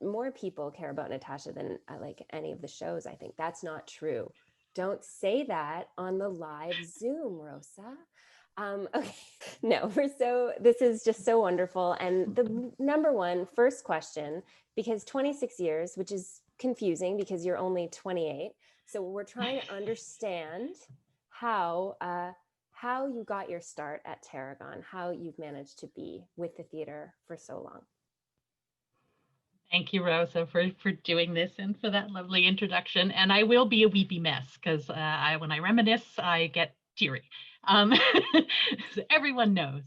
more people care about Natasha than like any of the shows. I think that's not true. Don't say that on the live Zoom, Rosa. Okay, no, this is just so wonderful. And the number one first question, because 26 years, which is confusing because you're only 28. So we're trying to understand how you got your start at Tarragon, how you've managed to be with the theater for so long. Thank you, Rosa, for doing this and for that lovely introduction. And I will be a weepy mess because when I reminisce, I get teary. Everyone knows.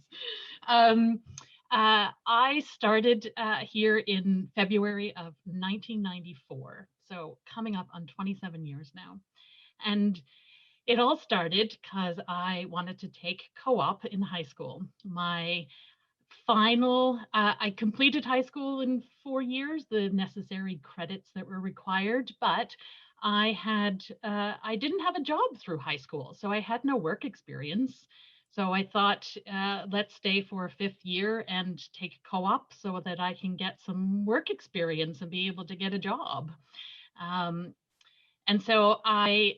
I started here in February of 1994, so coming up on 27 years now. And it all started because I wanted to take co-op in high school. I completed high school in 4 years, the necessary credits that were required, but I didn't have a job through high school, so I had no work experience. So I thought, let's stay for a 5th year and take co-op so that I can get some work experience and be able to get a job. And so I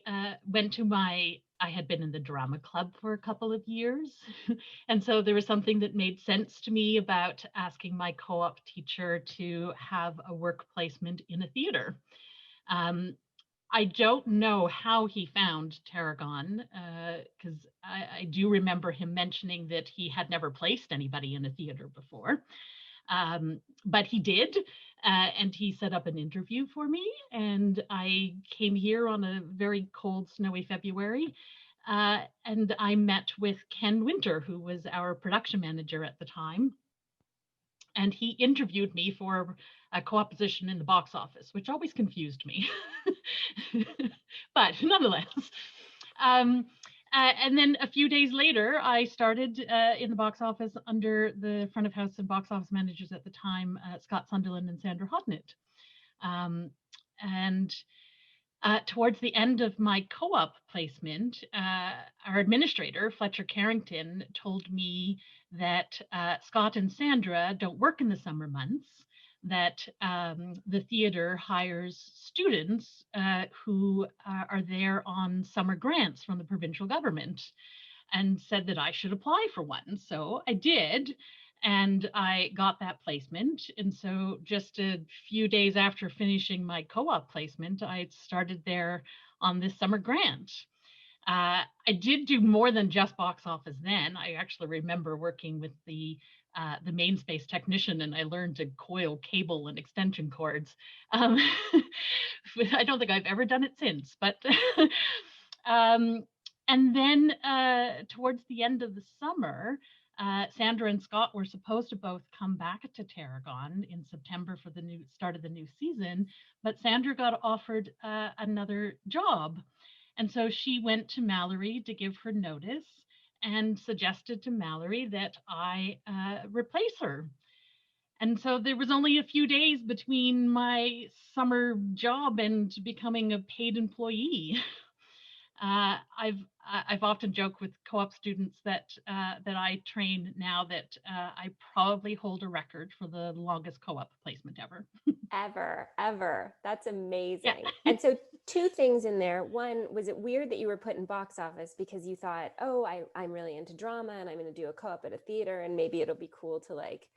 had been in the drama club for a couple of years. And so there was something that made sense to me about asking my co-op teacher to have a work placement in a theater. I don't know how he found Tarragon, because I do remember him mentioning that he had never placed anybody in a theater before. But he did, and he set up an interview for me, and I came here on a very cold, snowy February, and I met with Ken Winter, who was our production manager at the time, and he interviewed me for a co-op position in the box office, which always confused me, but nonetheless. And then a few days later, I started in the box office under the front of house and box office managers at the time, Scott Sunderland and Sandra Hodnett. And towards the end of my co-op placement, our administrator, Fletcher Carrington, told me that Scott and Sandra don't work in the summer months, that the theater hires students who are there on summer grants from the provincial government, and said that I should apply for one. So I did, and I got that placement. And so just a few days after finishing my co-op placement, I started there on this summer grant. I did do more than just box office then. I actually remember working with the main space technician, and I learned to coil cable and extension cords. I don't think I've ever done it since, but and then towards the end of the summer, Sandra and Scott were supposed to both come back to Tarragon in September for the start of the new season, but Sandra got offered another job. And so she went to Mallory to give her notice and suggested to Mallory that I replace her. And so there was only a few days between my summer job and becoming a paid employee. I've often joked with co-op students that I train now that I probably hold a record for the longest co-op placement ever. Ever. That's amazing. Yeah. And so 2 things in there. One, was it weird that you were put in box office because you thought, oh, I'm really into drama and I'm going to do a co-op at a theater and maybe it'll be cool to, like,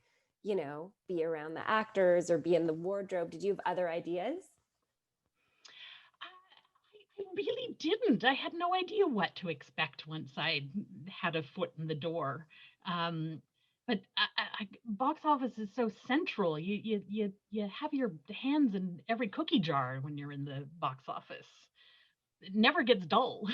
you know, be around the actors or be in the wardrobe. Did you have other ideas? I really didn't. I had no idea what to expect once I had a foot in the door. But box office is so central. You have your hands in every cookie jar when you're in the box office. It never gets dull.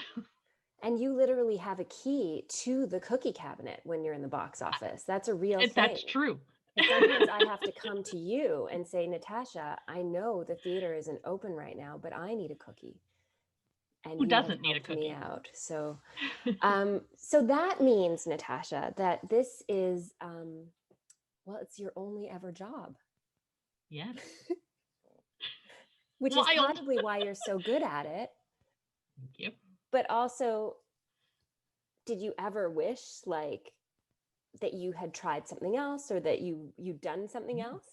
And you literally have a key to the cookie cabinet when you're in the box office. That's a real thing. That's true. And sometimes I have to come to you and say, Natasha, I know the theater isn't open right now, but I need a cookie. And who doesn't need a cookie? Me out. So, so that means, Natasha, that this is, well, it's your only ever job. Yes. Which is probably why you're so good at it. Thank you. But also, did you ever wish, like, that you had tried something else or that you'd done something else?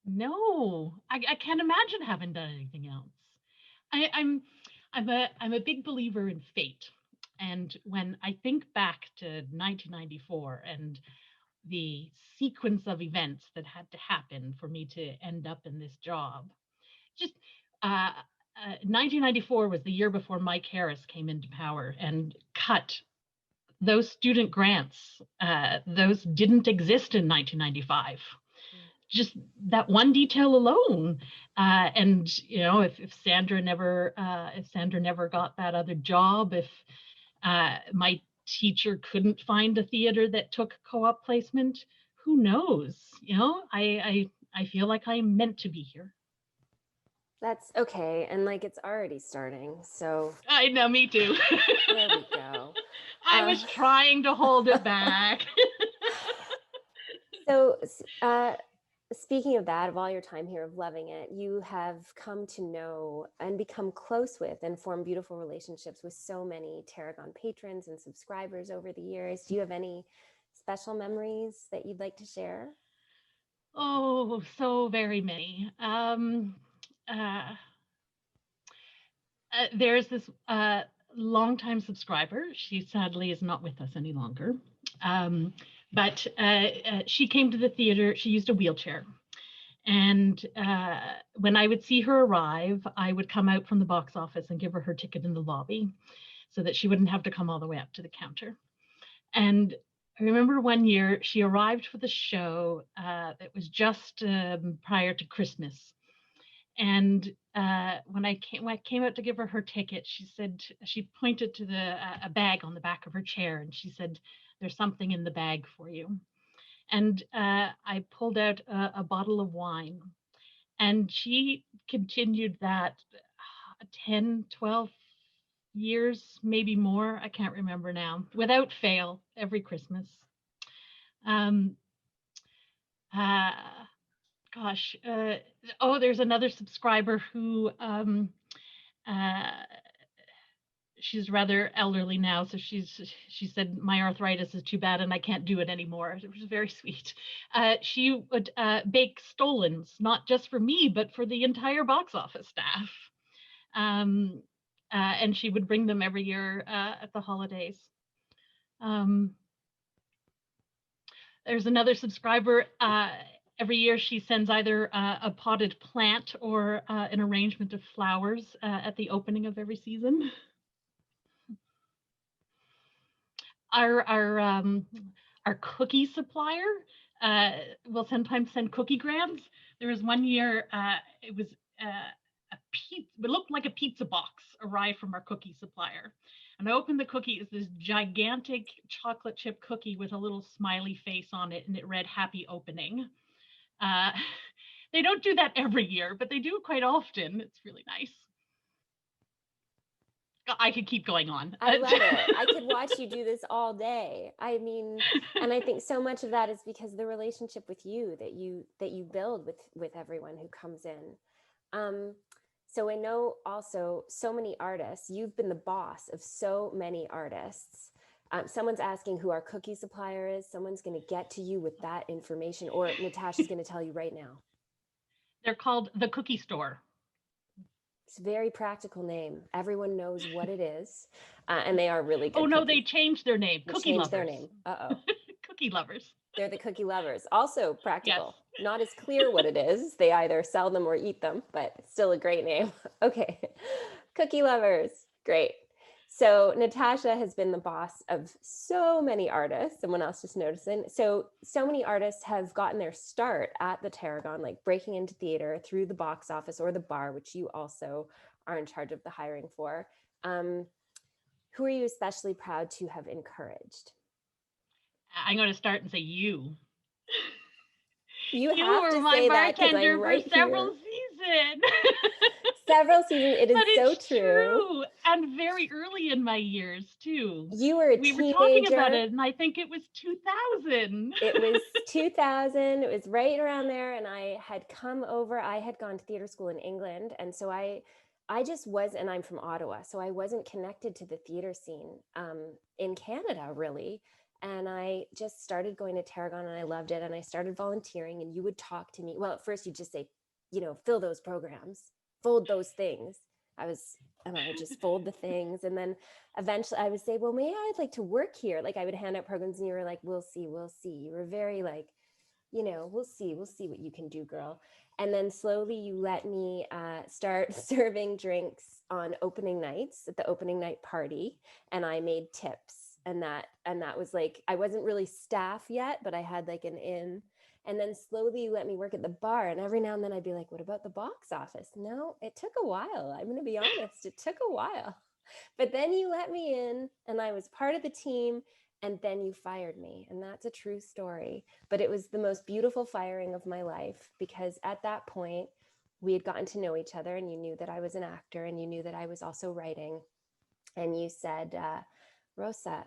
No, I can't imagine having done anything else. I, I'm I'm a big believer in fate. And when I think back to 1994 and the sequence of events that had to happen for me to end up in this job, just 1994 was the year before Mike Harris came into power and cut those student grants. Those didn't exist in 1995. Just that one detail alone. And if Sandra never got that other job, if my teacher couldn't find a theater that took co-op placement, who knows? I feel like I'm meant to be here. That's okay. And like it's already starting. So I know, me too. there we go. I was trying to hold it back. So speaking of that, of all your time here, of loving it, you have come to know and become close with and form beautiful relationships with so many Tarragon patrons and subscribers over the years. Do you have any special memories that you'd like to share? Oh, so very many. Uh, there's this longtime subscriber. She sadly is not with us any longer. But she came to the theater. She used a wheelchair. And when I would see her arrive, I would come out from the box office and give her her ticket in the lobby so that she wouldn't have to come all the way up to the counter. And I remember one year she arrived for the show that was just prior to Christmas. And when I came out to give her her ticket, she pointed to a bag on the back of her chair, and she said, "There's something in the bag for you." And I pulled out a bottle of wine, and she continued that 10, 12 years, maybe more. I can't remember now, without fail, every Christmas. Um, uh, Gosh, there's another subscriber who uh, she's rather elderly now, so she said my arthritis is too bad and I can't do it anymore. It was very sweet. She would bake stolons, not just for me, but for the entire box office staff. Um, and she would bring them every year at the holidays. Um, there's another subscriber. Every year she sends either a potted plant or an arrangement of flowers at the opening of every season. Our cookie supplier will sometimes send cookie grams. There was one year it was a pizza. It looked like a pizza box arrived from our cookie supplier. And I opened the cookie. It's this gigantic chocolate chip cookie with a little smiley face on it, and it read "Happy Opening." Uh, they don't do that every year, but they do quite often. It's really nice. I could keep going on. I love it. I could watch you do this all day. I mean, and I think so much of that is because the relationship with you that you build with everyone who comes in. So I know also so many artists. You've been the boss of so many artists. Someone's asking who our cookie supplier is. Someone's going to get to you with that information, or Natasha's going to tell you right now. They're called the Cookie Store. It's a very practical name. Everyone knows what it is, and they are really good. Oh no, cookies. They changed their name. They Cookie changed Lovers. their name. Uh-oh. Cookie Lovers. They're the Cookie Lovers. Also practical. Yes. Not as clear what it is. They either sell them or eat them, but still a great name. Okay. Cookie Lovers. Great. So Natasha has been the boss of so many artists. Someone else just noticing. So many artists have gotten their start at the Tarragon, like breaking into theater through the box office or the bar, which you also are in charge of the hiring for. Who are you especially proud to have encouraged? I'm going to start and say you. You have to say that because I'm right for several here. seasons. Several seasons. It is so true. And very early in my years too. You were a teenager. We were talking about it, and I think it was 2000. It was 2000. It was right around there, and I had come over. I had gone to theater school in England, and so I just was, and I'm from Ottawa, so I wasn't connected to the theater scene in Canada really. And I just started going to Tarragon and I loved it. And I started volunteering, and you would talk to me. Well, at first you just say, fill those programs, fold those things. And I would just fold the things. And then eventually I would say, well, maybe I'd like to work here. Like I would hand out programs and you were like, we'll see, we'll see. You were very like, we'll see what you can do, girl. And then slowly you let me start serving drinks on opening nights at the opening night party. And I made tips. And that was like, I wasn't really staff yet, but I had like an in. And then slowly you let me work at the bar. And every now and then I'd be like, what about the box office? No, it took a while. I'm going to be honest. It took a while. But then you let me in and I was part of the team. And then you fired me. And that's a true story. But it was the most beautiful firing of my life, because at that point, we had gotten to know each other, and you knew that I was an actor, and you knew that I was also writing. And you said, Rosa,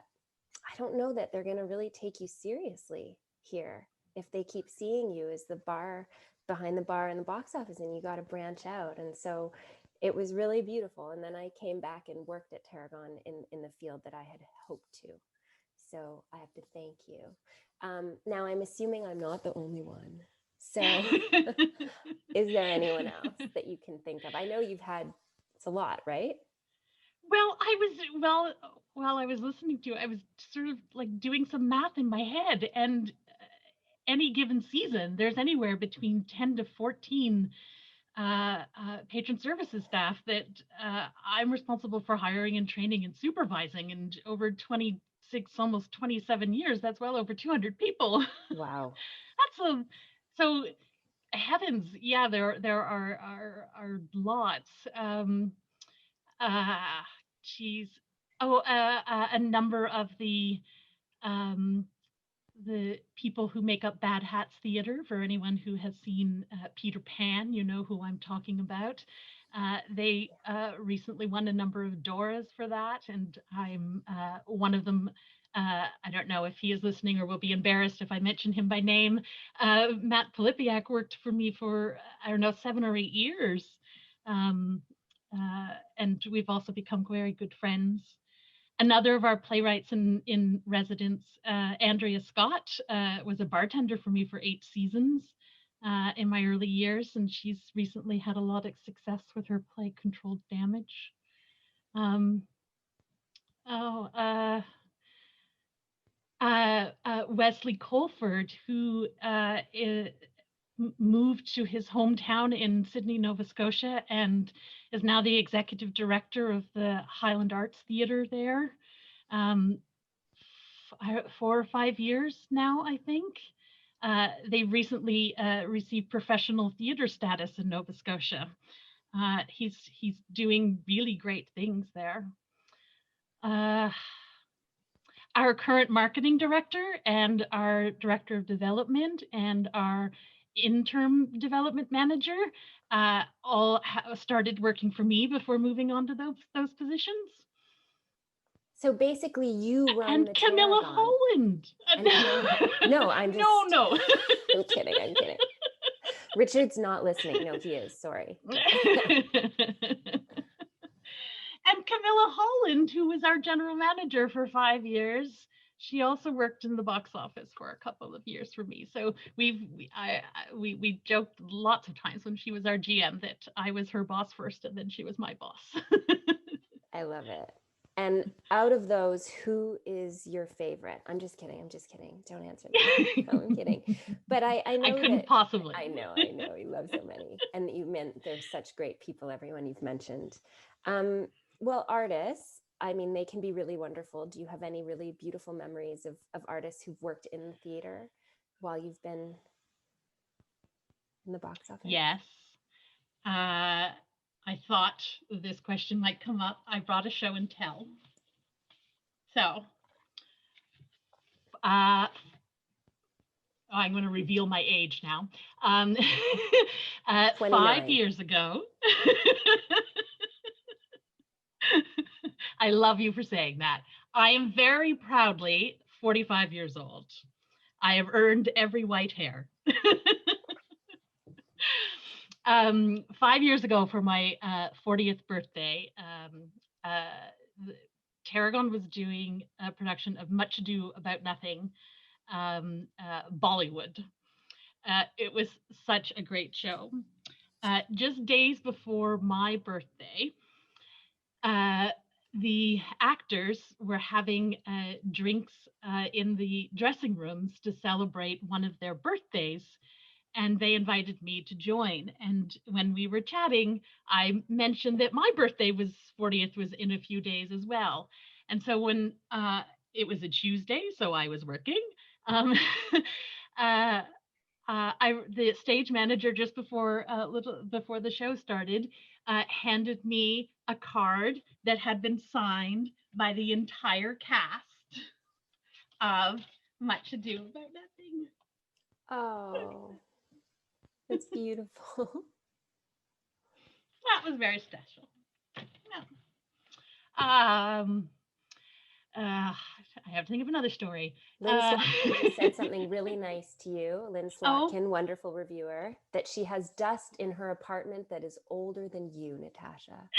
I don't know that they're going to really take you seriously here if they keep seeing you as the bar behind the bar in the box office, and you got to branch out. And so it was really beautiful. And then I came back and worked at Tarragon in the field that I had hoped to. So I have to thank you. Now I'm assuming I'm not the only one. So is there anyone else that you can think of? I know you've had, it's a lot, right? Well, while I was listening to you, I was sort of like doing some math in my head, and any given season, there's anywhere between 10 to 14 patron services staff that I'm responsible for hiring and training and supervising. And over 26, almost 27 years, that's well over 200 people. Wow. So heavens, yeah, there are lots. Geez. A number of the people who make up Bad Hats Theatre, for anyone who has seen Peter Pan, you know who I'm talking about. They recently won a number of Doras for that, and I'm one of them. I don't know if he is listening or will be embarrassed if I mention him by name. Matt Pilipiak worked for me for, I don't know, 7 or 8 years. And we've also become very good friends. Another of our playwrights in residence, Andrea Scott, was a bartender for me for 8 seasons in my early years, and she's recently had a lot of success with her play Controlled Damage. Wesley Colford, who moved to his hometown in Sydney, Nova Scotia, and is now the executive director of the Highland Arts Theatre there. 4 or 5 years now, I think. They recently received professional theatre status in Nova Scotia. He's doing really great things there. Our current marketing director and our director of development and our interim development manager all started working for me before moving on to those positions. So basically you run and the Camilla Tarragon. Holland. No, I'm just No. I'm kidding. Richard's not listening. No, he is. Sorry. And Camilla Holland, who was our general manager for 5 years, she also worked in the box office for a couple of years for me. So we joked lots of times when she was our GM that I was her boss first and then she was my boss. I love it. And out of those, who is your favorite? I'm just kidding. Don't answer that. No, I'm kidding. But I know I couldn't possibly. I know. You love so many. And you meant they're such great people, everyone you've mentioned. Well, artists, I mean, they can be really wonderful. Do you have any really beautiful memories of artists who've worked in theater while you've been in the box office? Yes. I thought this question might come up. I brought a show and tell. So, I'm going to reveal my age now. 5 years ago, I love you for saying that. I am very proudly 45 years old. I have earned every white hair. 5 years ago, for my 40th birthday, Tarragon was doing a production of Much Ado About Nothing, Bollywood. It was such a great show. Just days before my birthday, the actors were having drinks in the dressing rooms to celebrate one of their birthdays, and they invited me to join. And when we were chatting, I mentioned that my birthday 40th was in a few days as well. And so when it was a Tuesday, so I was working, the stage manager, just before before the show started, handed me a card that had been signed by the entire cast of Much Ado About Nothing. Oh, that's beautiful. That was very special. I have to think of another story. Lynn Slotkin just said something really nice to you. Lynn Slotkin, wonderful reviewer, that she has dust in her apartment that is older than you, Natasha.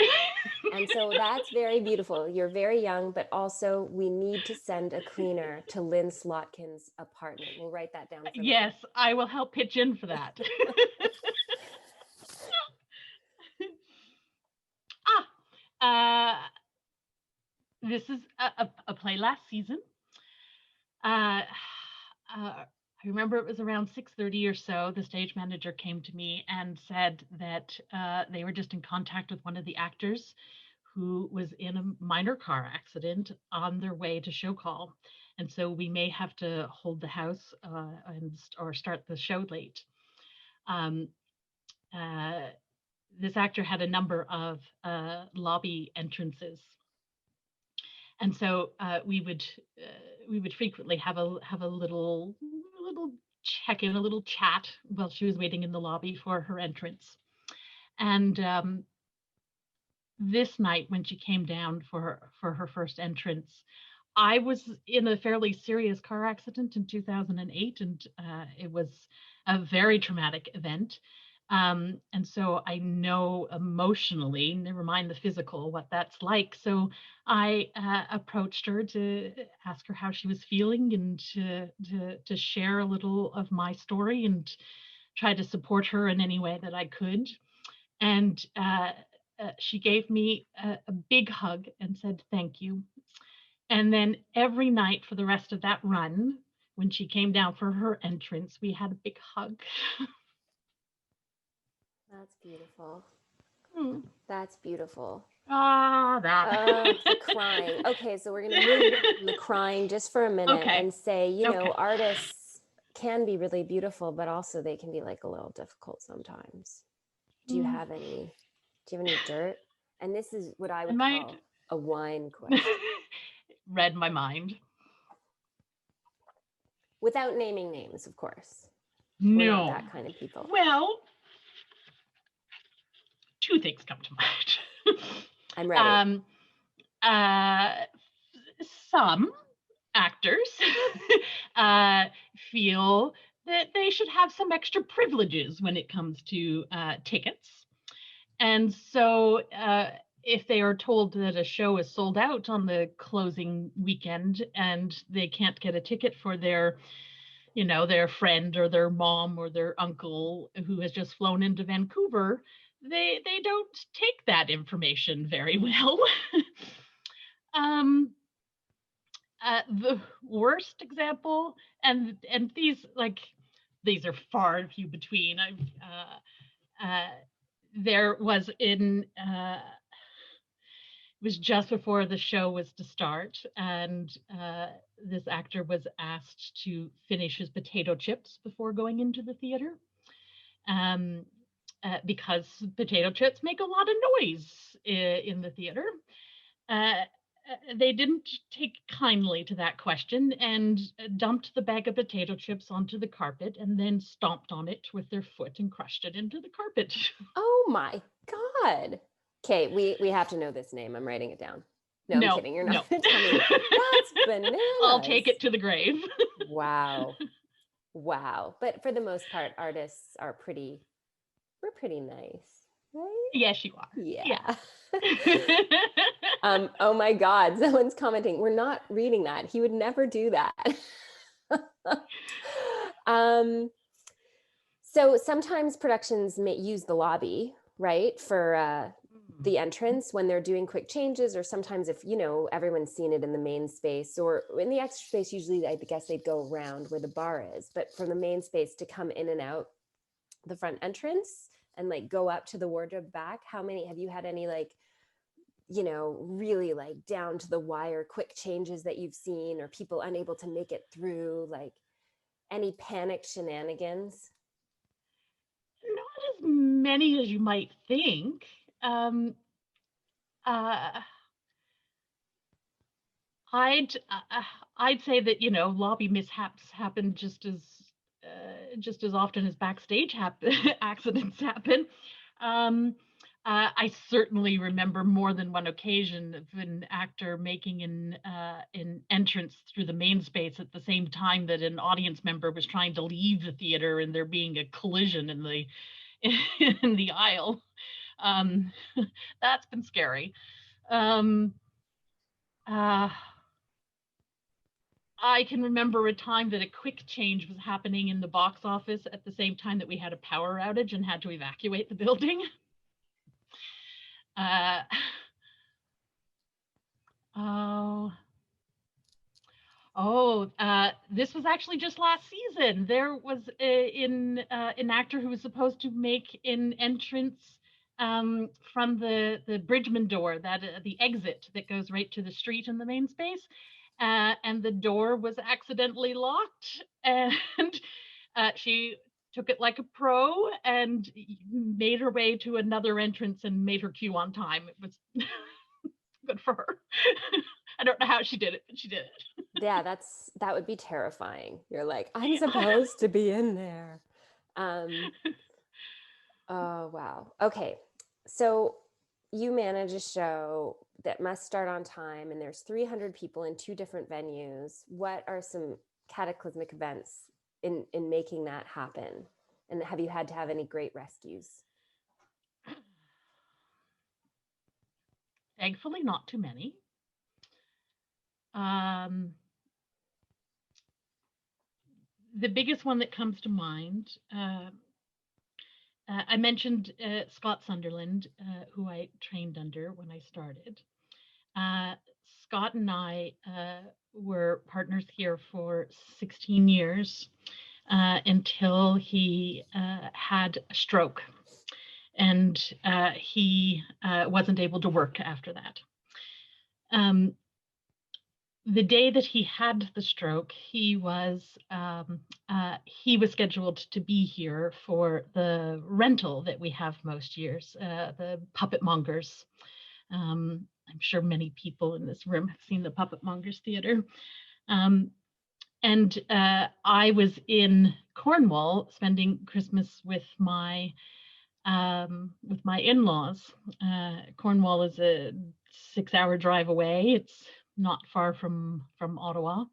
And so that's very beautiful. You're very young, but also we need to send a cleaner to Lynn Slotkin's apartment. We'll write that down. Yes, later. I will help pitch in for that. This is a play last season. I remember it was around 6:30 or so. The stage manager came to me and said that they were just in contact with one of the actors who was in a minor car accident on their way to show call. And so we may have to hold the house or start the show late. This actor had a number of lobby entrances. And so we would frequently have a little check-in, a little chat while she was waiting in the lobby for her entrance. And this night, when she came down for her first entrance, I was in a fairly serious car accident in 2008, and it was a very traumatic event. And so I know emotionally, never mind the physical, what that's like. So I approached her to ask her how she was feeling and to share a little of my story and try to support her in any way that I could. And she gave me a big hug and said, "Thank you." And then every night for the rest of that run, when she came down for her entrance, we had a big hug. That's beautiful. That's beautiful. The crying. Okay, so we're going to move the crying just for a minute and say, you know, artists can be really beautiful, but also they can be like a little difficult sometimes. Do you have any dirt? And this is what I would call a wine question. Read my mind. Without naming names, of course. No. We're not that kind of people. Well, two things come to mind. I'm ready. Some actors feel that they should have some extra privileges when it comes to tickets. And so if they are told that a show is sold out on the closing weekend and they can't get a ticket for their friend or their mom or their uncle who has just flown into Vancouver, they don't take that information very well. The worst example, and these are far and few between. There was it was just before the show was to start, and this actor was asked to finish his potato chips before going into the theater. Because potato chips make a lot of noise in the theater. They didn't take kindly to that question and dumped the bag of potato chips onto the carpet and then stomped on it with their foot and crushed it into the carpet. Oh my God. Okay, we have to know this name. I'm writing it down. No, I'm kidding. You're not going to tell me. That's bananas. I'll take it to the grave. Wow. But for the most part, artists are pretty nice. right? Yes, you are. Yeah. Yeah. Oh my God, someone's commenting, we're not reading that. He would never do that. um, so sometimes productions may use the lobby, right, for the entrance when they're doing quick changes, or sometimes if, everyone's seen it in the main space or in the extra space, usually I guess they'd go around where the bar is, but from the main space to come in and out the front entrance and like go up to the wardrobe back. How many have you had any like, really like down to the wire quick changes that you've seen, or people unable to make it through, like any panicked shenanigans? Not as many as you might think. Um, uh, I'd I'd say that lobby mishaps happen just as often as backstage accidents happen. Um, I certainly remember more than one occasion of an actor making an entrance through the main space at the same time that an audience member was trying to leave the theater, and there being a collision in the in the aisle. Um, that's been scary. Um, uh, I can remember a time that a quick change was happening in the box office at the same time that we had a power outage and had to evacuate the building. Uh, oh, this was actually just last season. There was an actor who was supposed to make an entrance from the Bridgman door, that the exit that goes right to the street in the main space, and the door was accidentally locked, and she took it like a pro and made her way to another entrance and made her queue on time. It was good for her. I don't know how she did it, but she did it. Yeah, that would be terrifying. You're like, I'm supposed to be in there. Oh wow. Okay. So you manage a show that must start on time, and there's 300 people in two different venues. What are some cataclysmic events in making that happen? And have you had to have any great rescues? Thankfully, not too many. Um, the biggest one that comes to mind, I mentioned Scott Sunderland, who I trained under when I started. Uh, Scott and I were partners here for 16 years until he had a stroke, and he wasn't able to work after that. The day that he had the stroke, he was scheduled to be here for the rental that we have most years, the Puppet Mongers. I'm sure many people in this room have seen the Puppet Mongers Theater. And I was in Cornwall spending Christmas with my in-laws. Cornwall is a 6-hour drive away. It's not far from Ottawa.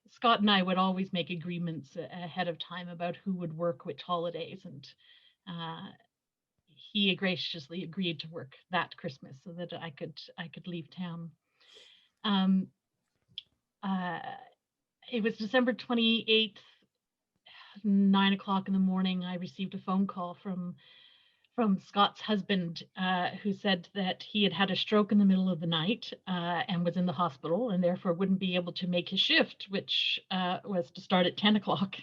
Scott and I would always make agreements ahead of time about who would work which holidays, and he graciously agreed to work that Christmas so that I could leave town. It was December 28th, 9 o'clock in the morning. I received a phone call from Scott's husband, who said that he had had a stroke in the middle of the night and was in the hospital, and therefore wouldn't be able to make his shift, which was to start at 10 o'clock.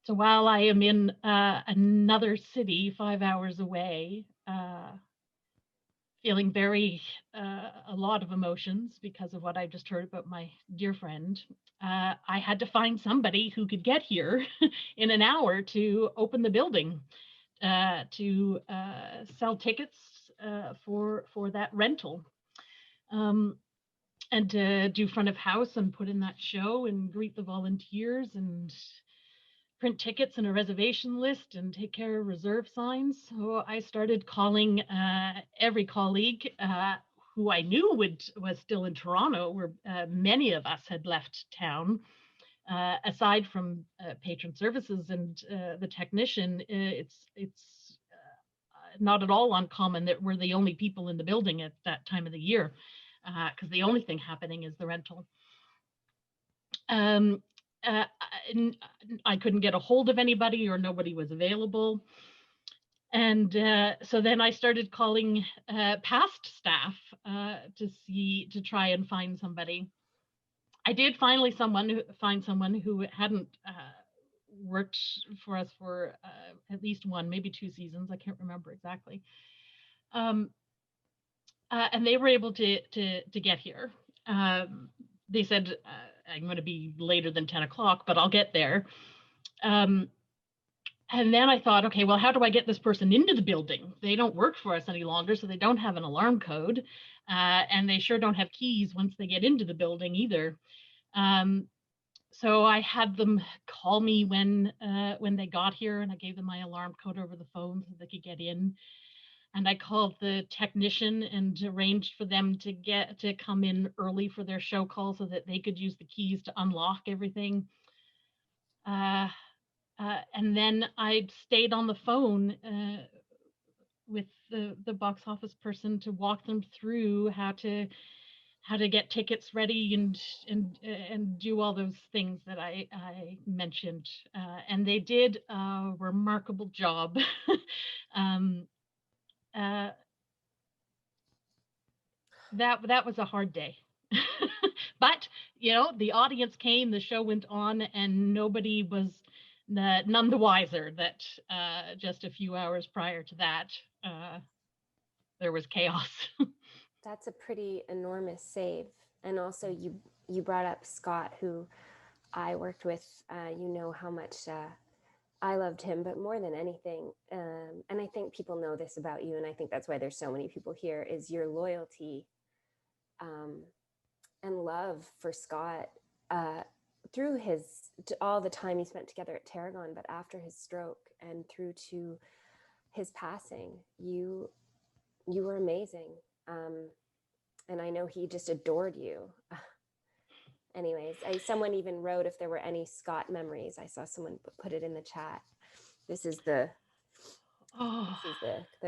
So while I am in another city 5 hours away, feeling a lot of emotions because of what I just heard about my dear friend, I had to find somebody who could get here in an hour to open the building, to sell tickets for that rental, and to do front of house and put in that show and greet the volunteers and print tickets and a reservation list and take care of reserve signs. So I started calling every colleague who I knew was still in Toronto, where many of us had left town, aside from Patron Services and the technician, it's not at all uncommon that we're the only people in the building at that time of the year, because the only thing happening is the rental. I couldn't get a hold of anybody, or nobody was available. And so then I started calling past staff to try and find somebody. I did finally find someone who hadn't worked for us for at least one, maybe 2 seasons. I can't remember exactly. And they were able to get here. They said, I'm going to be later than 10 o'clock, but I'll get there. And then I thought, okay, well, how do I get this person into the building? They don't work for us any longer, so they don't have an alarm code. And they sure don't have keys once they get into the building either. So I had them call me when they got here, and I gave them my alarm code over the phone so they could get in. And I called the technician and arranged for them to come in early for their show call so that they could use the keys to unlock everything. And then I stayed on the phone with the box office person to walk them through how to get tickets ready and do all those things that I mentioned. And they did a remarkable job. That was a hard day. But, the audience came, the show went on, and nobody was none the wiser that just a few hours prior to that, there was chaos. That's a pretty enormous save. And also you brought up Scott, who I worked with. You know how much I loved him, but more than anything, and I think people know this about you, and I think that's why there's so many people here, is your loyalty and love for Scott through all the time you spent together at Tarragon, but after his stroke and through to his passing. You were amazing. And I know he just adored you. Anyways, someone even wrote if there were any Scott memories. I saw someone put it in the chat. This is the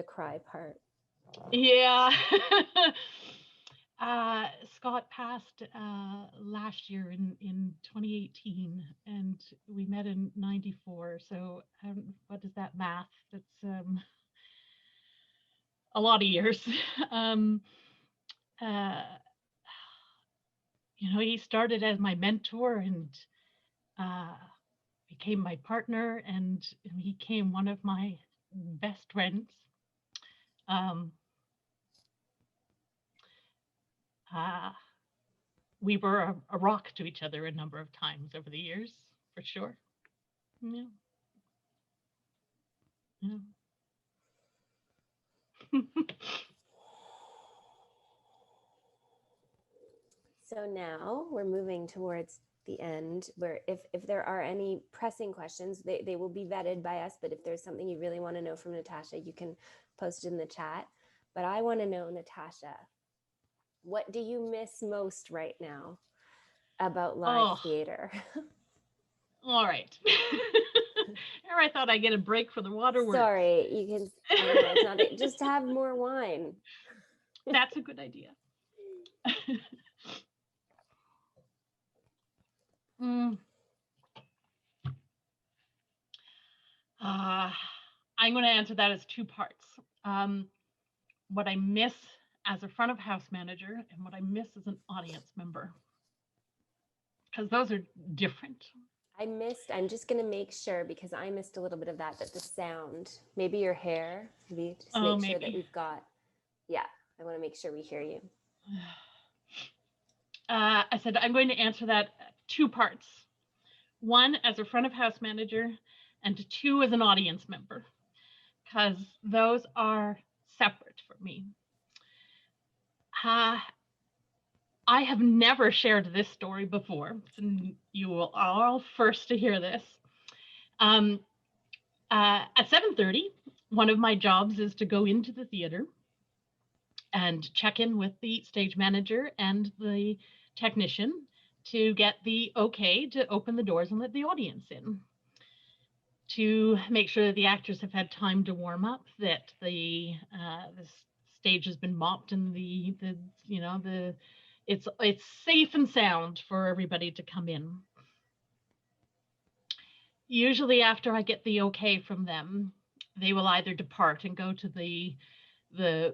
cry part. Yeah. Scott passed last year in 2018, and we met in 94. So what is that math? That's a lot of years. He started as my mentor and became my partner, and he became one of my best friends. We were a rock to each other a number of times over the years, for sure. Yeah. So now we're moving towards the end, where if there are any pressing questions, they will be vetted by us. But if there's something you really want to know from Natasha, you can post it in the chat. But I want to know, Natasha, what do you miss most right now about live theater? All right. I thought I'd get a break for the waterworks. Sorry, you can. It's not just have more wine. That's a good idea. I'm going to answer that as 2 parts. What I miss as a front of house manager and what I miss as an audience member, because those are different. I'm just going to make sure, because I missed a little bit of that the sound, maybe your hair, maybe just make sure that we've got, I want to make sure we hear you. I said I'm going to answer that 2 parts. 1 as a front of house manager, and 2 as an audience member, because those are separate for me. I have never shared this story before, so you will all first to hear this. At 7:30, one of my jobs is to go into the theater and check in with the stage manager and the technician to get the okay to open the doors and let the audience in, to make sure that the actors have had time to warm up, that the stage has been mopped, and the you know the it's safe and sound for everybody to come in. Usually, after I get the okay from them, they will either depart and go to the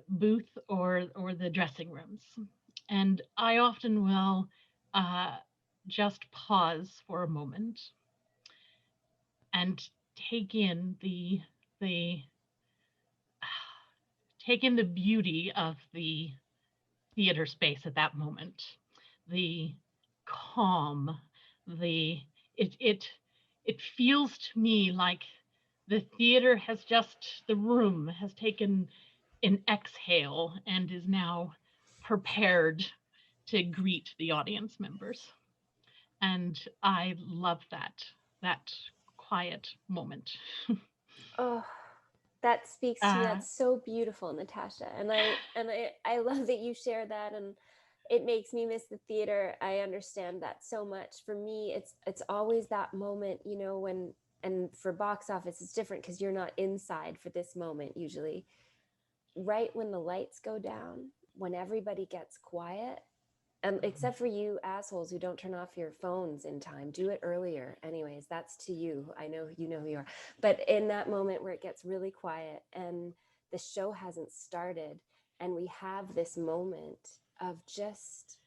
booth or the dressing rooms, and I often will just pause for a moment and take in the take in the beauty of the theater space at that moment, the calm, the it feels to me like the theater has just the room has taken an exhale and is now prepared to greet the audience members. And I love that quiet moment. Oh, that speaks to me. uh, That's so beautiful, Natasha. And I love that you share that, and it makes me miss the theater. I understand that so much. For me, it's always that moment, when, and for box office it's different because you're not inside for this moment usually. Right when the lights go down, when everybody gets quiet, and except for you assholes who don't turn off your phones in time, do it earlier. Anyways, that's to you. I know you know who you are. But in that moment where it gets really quiet and the show hasn't started, and we have this moment of just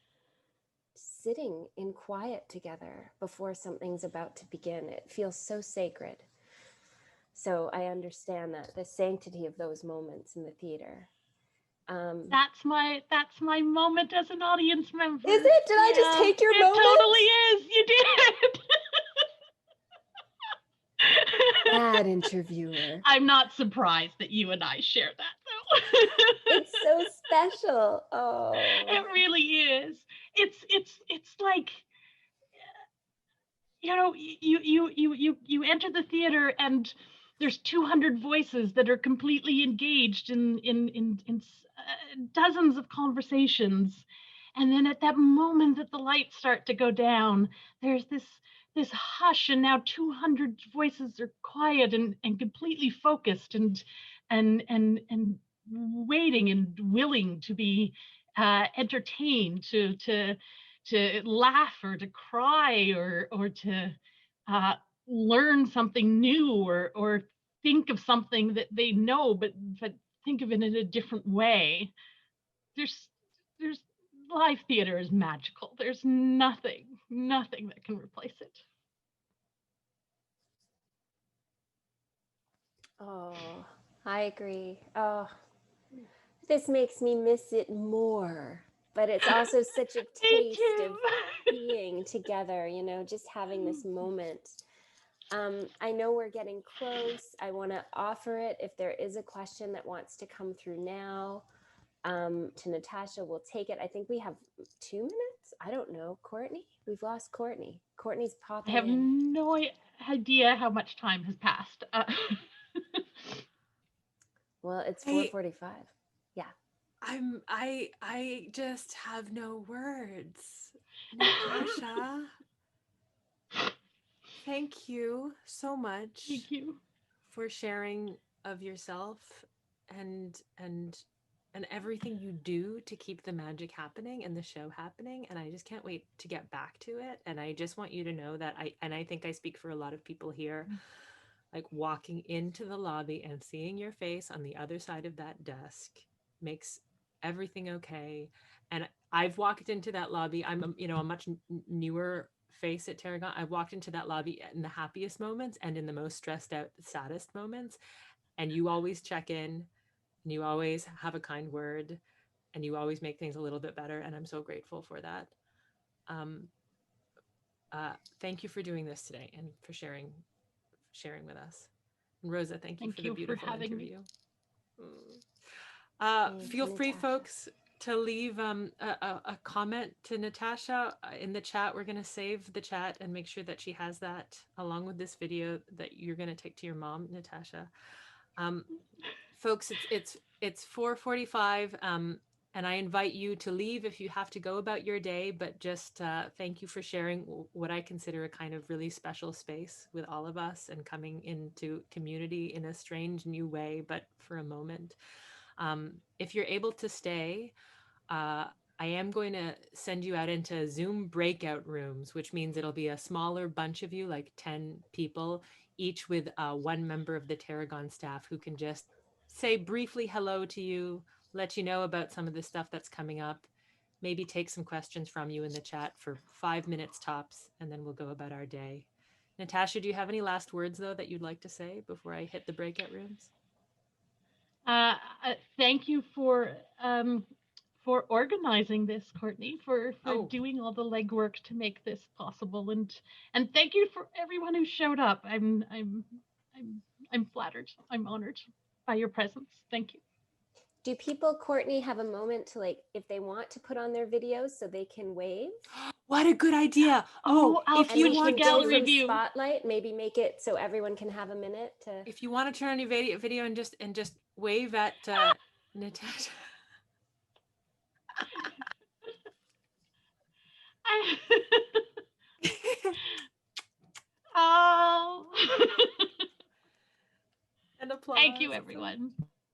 sitting in quiet together before something's about to begin, it feels so sacred. So I understand that, the sanctity of those moments in the theater. that's my moment as an audience Is member. it? Did I just Yeah, take your it moment? totally is. You did. Bad interviewer. I'm not surprised that you and I share that though. It's so special. Oh. It really is. It's like, you enter the theater and there's 200 voices that are completely engaged in dozens of conversations, and then at that moment that the lights start to go down, there's this hush, and now 200 voices are quiet and completely focused and waiting and willing to be entertained, to laugh or to cry or to uh, learn something new, or think of something that they know, but think of it in a different way. There's live theater is magical. There's nothing that can replace it. Oh, I agree. Oh, this makes me miss it more. But it's also such a Me taste of too. being together, just having this moment. I know we're getting close. I want to offer it if there is a question that wants to come through now, to Natasha. We'll take it. I think we have 2 minutes. I don't know. Courtney? We've lost Courtney. Courtney's I popping have in. no idea how much time has passed. Well, it's Hey, 4:45. Yeah. I just have no words. Natasha, thank you so much Thank you. for sharing of yourself and and and everything you do to keep the magic happening and the show happening, and I just can't wait to get back to it. And I just want you to know that I think I speak for a lot of people here, like walking into the lobby and seeing your face on the other side of that desk makes everything okay. And I've walked into that lobby. I'm a much newer face at Tarragon. I've walked into that lobby in the happiest moments and in the most stressed out, saddest moments. And you always check in, and you always have a kind word, and you always make things a little bit better. And I'm so grateful for that. Um, Thank you for doing this today and for sharing with us. And Rosa, thank you for Thank the you for beautiful having me. interview. Thank Feel you, free, Natasha. folks, to leave a comment to Natasha in the chat. We're going to save the chat and make sure that she has that along with this video that you're going to take to your mom, Natasha. Folks, it's 4:45. And I invite you to leave if you have to go about your day, but just thank you for sharing what I consider a kind of really special space with all of us and coming into community in a strange new way, but for a moment. If you're able to stay, I am going to send you out into Zoom breakout rooms, which means it'll be a smaller bunch of you, like 10 people, each with one member of the Tarragon staff who can just say briefly hello to you, let you know about some of the stuff that's coming up, maybe take some questions from you in the chat for 5 minutes tops, and then we'll go about our day. Natasha, do you have any last words, though, that you'd like to say before I hit the breakout rooms? Thank you for organizing this, Courtney, for doing all the legwork to make this possible, and thank you for everyone who showed up. I'm flattered. I'm honored by your presence. Thank you. Do people, Courtney, have a moment to, like, if they want to put on their videos so they can wave? What a good idea. If you want gallery view spotlight, maybe make it so everyone can have a minute to. If you want to turn on your video and just wave at Natasha. Oh. And applause. Thank you, everyone.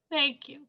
Thank you.